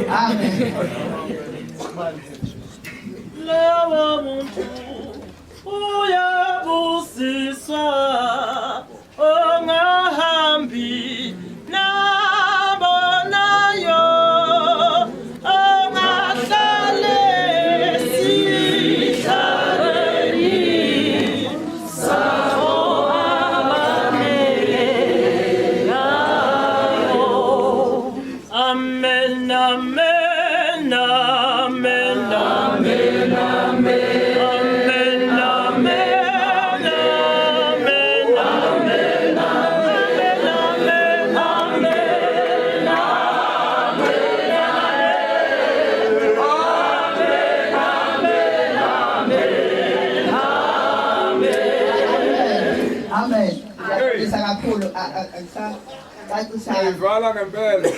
Amen. Lewa muntu uyabusiswa ongahambi nabonayo ongahlale sihlaleni sawo abaneleyo. Amen, amen, amen, amen, amen. Vala ngempela.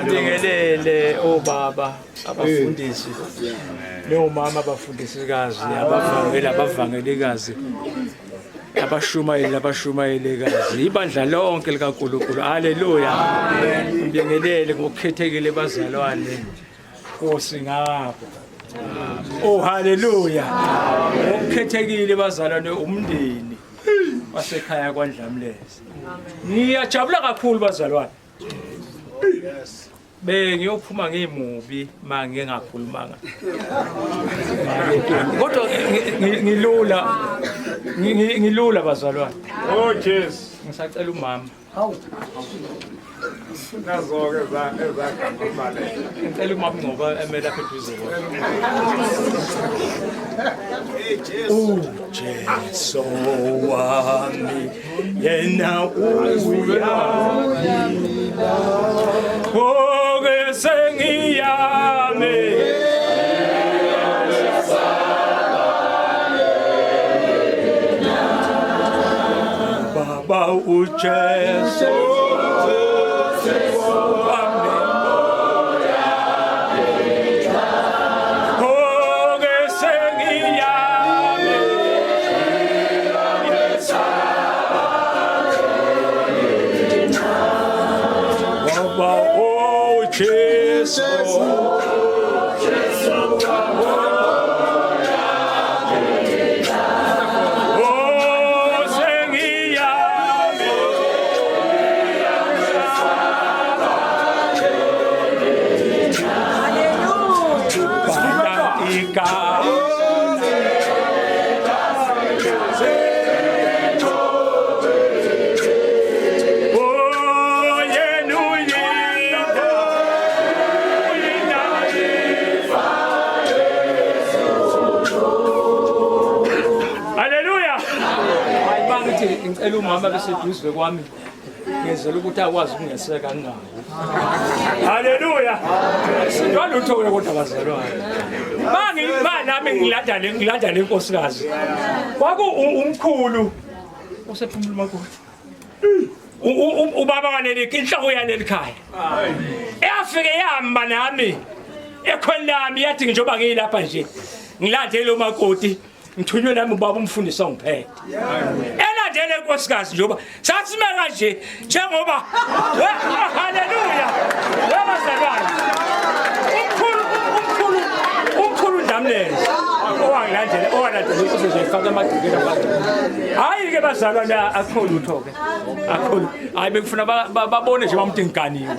Ngibingelele obaba abafundisi nomama abafundisikazi abavangelekazi abashumayelekazi ibandla lonke likaNkulunkulu. Haleluya. Ngibingelele ngokukhethekile bazalwane Nkosi ngabo. Oh haleluya. Ngokukhethekile bazalwane umndeni wasekhaya kwaNdlamlezi. Ngiyajabula kakhulu bazalwane. Bengiyophuma ngemubi manje ngingakhulumanga. Kodwa ngilula bazalwane. Oh Jesus. Ngisacela umama. Hawu. Nazo-ke ezagambale. Ngicela umama ngoba emele apha eduze Jesu wami yena uyamila oke sengiyame Baba uJesu igama ngicela umama beseduze kwami ngezela ukuthi akwazi ukungeseka ngawo. Haleluya. Sindwa lutho kodwa bazalwane. Nami ngilanda le nkosikazi. Kwaku umkhulu usephumula makoti. Ubaba wanele inhloko yanele ekhaya. Eyafike yahamba nami ekhona lami yathi njengoba ngilapha nje ngilande lo makoti ngithunywe nami ubaba umfundisi ongiphethe. Elandele inkosikazi njengoba sasimeka nje njengoba haleluya. Wabazalwane. Umkhulu ndamleza. Owalandele inkosi efaka amagcikela phakathi. Hayi ke bazalwane akho lutho ke. Akho. Hayi bekufuna babone nje bamuthi ngiganiwe.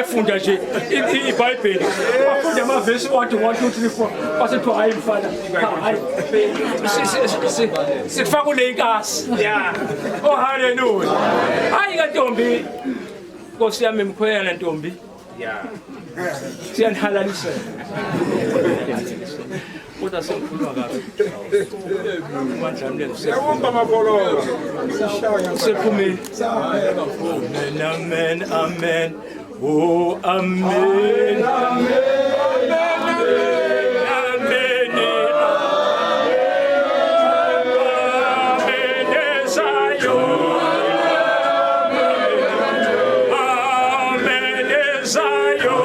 Funda nje iBhayibheli bafunda amavesi wathi 1 2 3 4 basethi hayi mfana hayi sifaka kule inkasi yeah oh haleluya hayi ka ntombi Nkosi yami mkhwela ntombi yeah siyanihalalisa kodwa sengikhuluma kabi mandlamle Ewonke amapolo sephume amen amen oh amen amen amen esayo amen esayo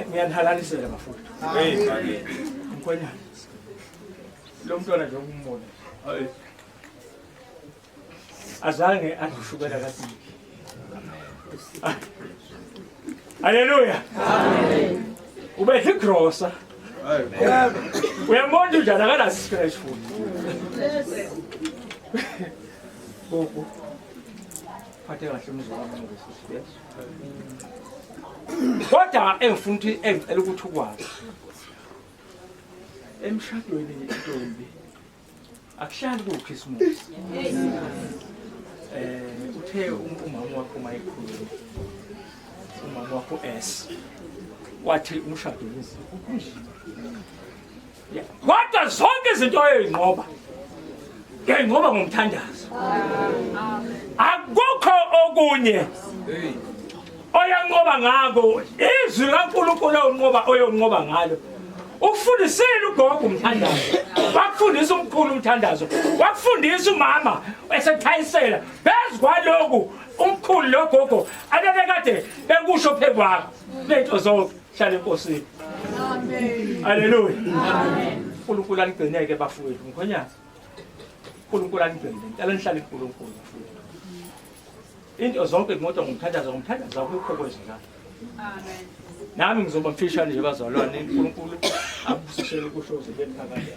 ngiyanhalalisela bafowethu mkhwenyana lo mntwana nje ukumbona hayi azange adlushukela kathi haleluya amen ubethe igrosa uyambona njani akala scratch food gogo phathe kahle umzwa wami ngosisi kodwa engifuna ukuthi engicela ukuthi ukwazi emshadweni intombi akuhlali kuChristmas uthe umama wakho mayikhulu umama wakho S wathi umshado wezi kodwa zonke izinto eyinqoba ngiyinqoba ngomthandazo akukho okunye oyanqoba ngako izwi kaNkulunkulu oyonqoba ngalo ukufundisela ugogo umthandazo wakufundisa umkhulu umthandazo wakufundisa umama esethayisela phezu kwaloku umkhulu logogo abekade bekusho phekwakho lento zonke hlala enkosini amen haleluya amen uNkulunkulu anigcineke bafowethu mkhonyana uNkulunkulu anigcineke hlala nihlale kuNkulunkulu bafowethu into zonke ngodwa ngomthandazo akukho kwenzeka amen nami ngizoba mfishane nje bazalwane uNkulunkulu abusisele kusho zibeni phakathi